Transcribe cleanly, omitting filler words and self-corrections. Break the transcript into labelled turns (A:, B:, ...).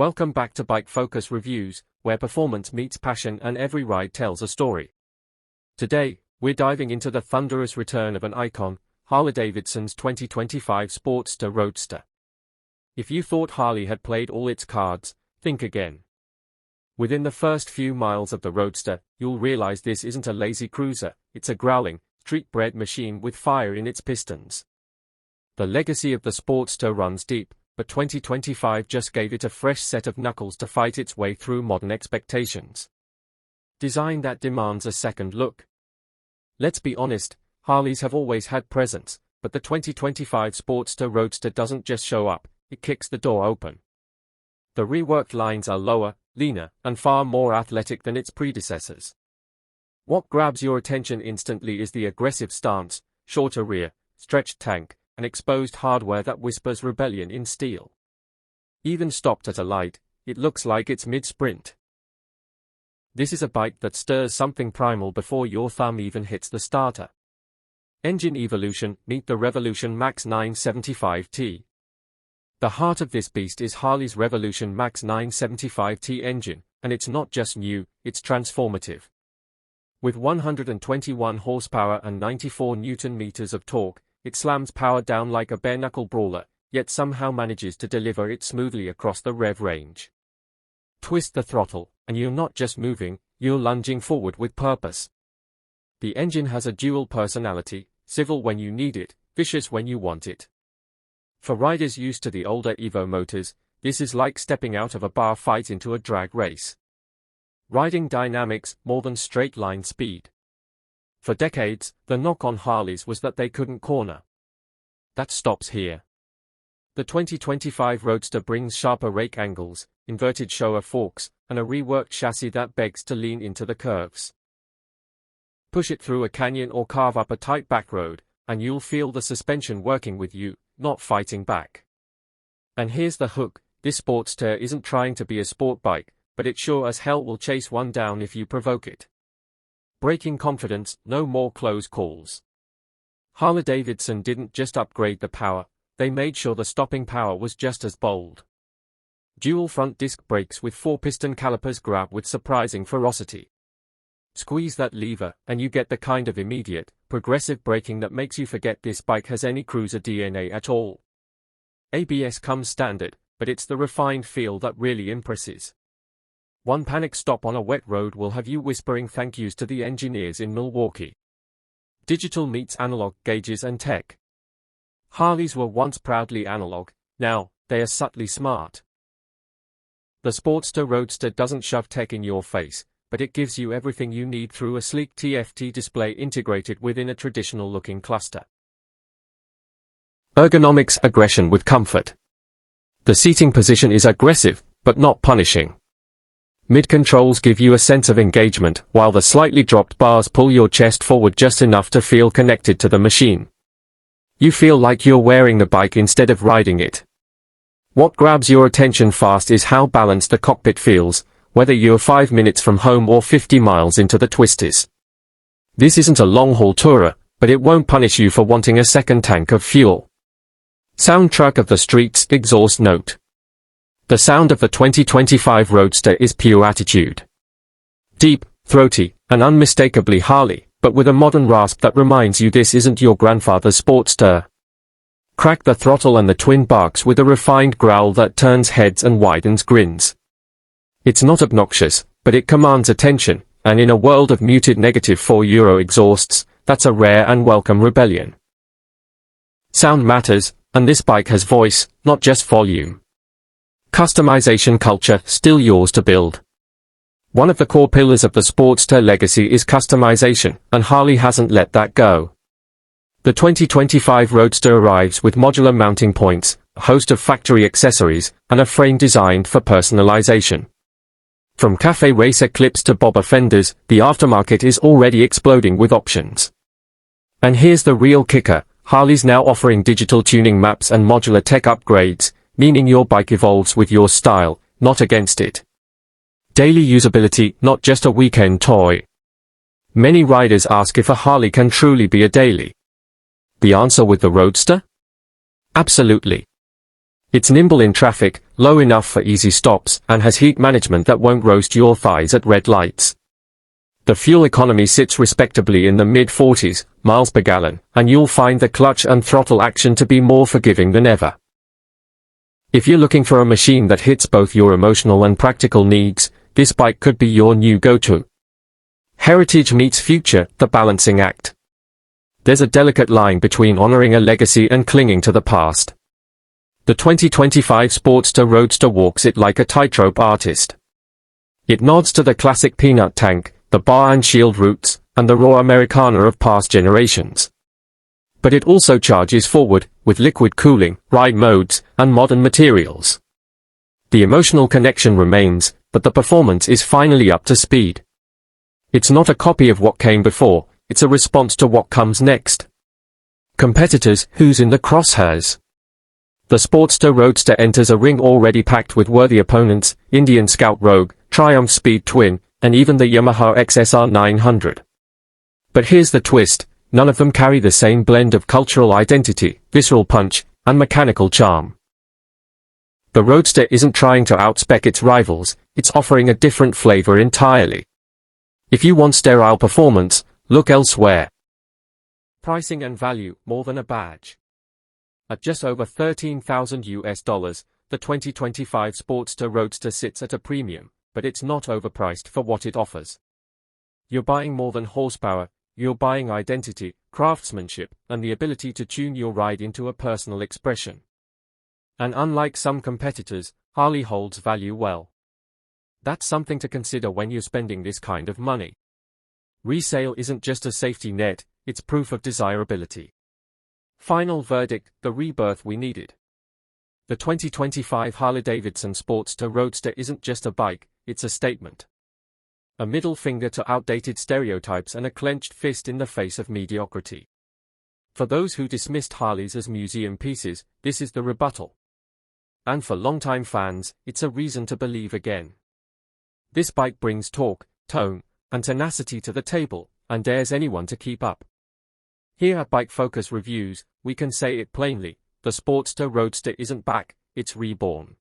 A: Welcome back to Bike Focus Reviews, where performance meets passion and every ride tells a story. Today, we're diving into the thunderous return of an icon, Harley-Davidson's 2025 Sportster Roadster. If you thought Harley had played all its cards, think again. Within the first few miles of the Roadster, you'll realize this isn't a lazy cruiser, it's a growling, street-bred machine with fire in its pistons. The legacy of the Sportster runs deep, but 2025 just gave it a fresh set of knuckles to fight its way through modern expectations. Design that demands a second look. Let's be honest, Harleys have always had presence, but the 2025 Sportster Roadster doesn't just show up, it kicks the door open. The reworked lines are lower, leaner, and far more athletic than its predecessors. What grabs your attention instantly is the aggressive stance, shorter rear, stretched tank, and exposed hardware that whispers rebellion in steel. Even stopped at a light, it looks like it's mid-sprint. This is a bike that stirs something primal before your thumb even hits the starter. Engine evolution, meet the Revolution Max 975T. The heart of this beast is Harley's Revolution Max 975T engine, and it's not just new, it's transformative. With 121 horsepower and 94 Nm of torque, it slams power down like a bare-knuckle brawler, yet somehow manages to deliver it smoothly across the rev range. Twist the throttle, and you're not just moving, you're lunging forward with purpose. The engine has a dual personality, civil when you need it, vicious when you want it. For riders used to the older Evo motors, this is like stepping out of a bar fight into a drag race. Riding dynamics, more than straight-line speed. For decades, the knock on Harleys was that they couldn't corner. That stops here. The 2025 Roadster brings sharper rake angles, inverted shower forks, and a reworked chassis that begs to lean into the curves. Push it through a canyon or carve up a tight back road, and you'll feel the suspension working with you, not fighting back. And here's the hook, this Sportster isn't trying to be a sport bike, but it sure as hell will chase one down if you provoke it. Braking confidence, no more close calls. Harley-Davidson didn't just upgrade the power, they made sure the stopping power was just as bold. Dual front disc brakes with 4-piston calipers grab with surprising ferocity. Squeeze that lever, and you get the kind of immediate, progressive braking that makes you forget this bike has any cruiser DNA at all. ABS comes standard, but it's the refined feel that really impresses. One panic stop on a wet road will have you whispering thank yous to the engineers in Milwaukee. Digital meets analog gauges and tech. Harleys were once proudly analog, now, they are subtly smart. The Sportster Roadster doesn't shove tech in your face, but it gives you everything you need through a sleek TFT display integrated within a traditional-looking cluster. Ergonomics, aggression with comfort. The seating position is aggressive, but not punishing. Mid-controls give you a sense of engagement, while the slightly dropped bars pull your chest forward just enough to feel connected to the machine. You feel like you're wearing the bike instead of riding it. What grabs your attention fast is how balanced the cockpit feels, whether you're 5 minutes from home or 50 miles into the twisties. This isn't a long-haul tourer, but it won't punish you for wanting a second tank of fuel. Soundtrack of the streets, exhaust note. The sound of the 2025 Roadster is pure attitude. Deep, throaty, and unmistakably Harley, but with a modern rasp that reminds you this isn't your grandfather's Sportster. Crack the throttle and the twin barks with a refined growl that turns heads and widens grins. It's not obnoxious, but it commands attention, and in a world of muted -4 exhausts, that's a rare and welcome rebellion. Sound matters, and this bike has voice, not just volume. Customization culture, still yours to build. One of the core pillars of the Sportster legacy is customization, and Harley hasn't let that go. The 2025 Roadster arrives with modular mounting points, a host of factory accessories, and a frame designed for personalization. From cafe racer clips to bobber fenders, the aftermarket is already exploding with options. And here's the real kicker, Harley's now offering digital tuning maps and modular tech upgrades, meaning your bike evolves with your style, not against it. Daily usability, not just a weekend toy. Many riders ask if a Harley can truly be a daily. The answer with the Roadster? Absolutely. It's nimble in traffic, low enough for easy stops, and has heat management that won't roast your thighs at red lights. The fuel economy sits respectably in the mid-40s miles per gallon, and you'll find the clutch and throttle action to be more forgiving than ever. If you're looking for a machine that hits both your emotional and practical needs, this bike could be your new go-to. Heritage meets future, the balancing act. There's a delicate line between honoring a legacy and clinging to the past. The 2025 Sportster Roadster walks it like a tightrope artist. It nods to the classic peanut tank, the bar and shield roots, and the raw Americana of past generations. But it also charges forward, with liquid cooling, ride modes, and modern materials. The emotional connection remains, but the performance is finally up to speed. It's not a copy of what came before, it's a response to what comes next. Competitors, who's in the crosshairs? The Sportster Roadster enters a ring already packed with worthy opponents: Indian Scout Rogue, Triumph Speed Twin, and even the Yamaha XSR 900. But here's the twist: none of them carry the same blend of cultural identity, visceral punch, and mechanical charm. The Roadster isn't trying to outspec its rivals, it's offering a different flavor entirely. If you want sterile performance, look elsewhere. Pricing and value, more than a badge. At just over $13,000, the 2025 Sportster Roadster sits at a premium, but it's not overpriced for what it offers. You're buying more than horsepower, you're buying identity, craftsmanship, and the ability to tune your ride into a personal expression. And unlike some competitors, Harley holds value well. That's something to consider when you're spending this kind of money. Resale isn't just a safety net, it's proof of desirability. Final verdict: the rebirth we needed. The 2025 Harley-Davidson Sportster Roadster isn't just a bike, it's a statement. A middle finger to outdated stereotypes and a clenched fist in the face of mediocrity. For those who dismissed Harleys as museum pieces, this is the rebuttal. And for longtime fans, it's a reason to believe again. This bike brings torque, tone, and tenacity to the table, and dares anyone to keep up. Here at Bike Focus Reviews, we can say it plainly: the Sportster Roadster isn't back, it's reborn.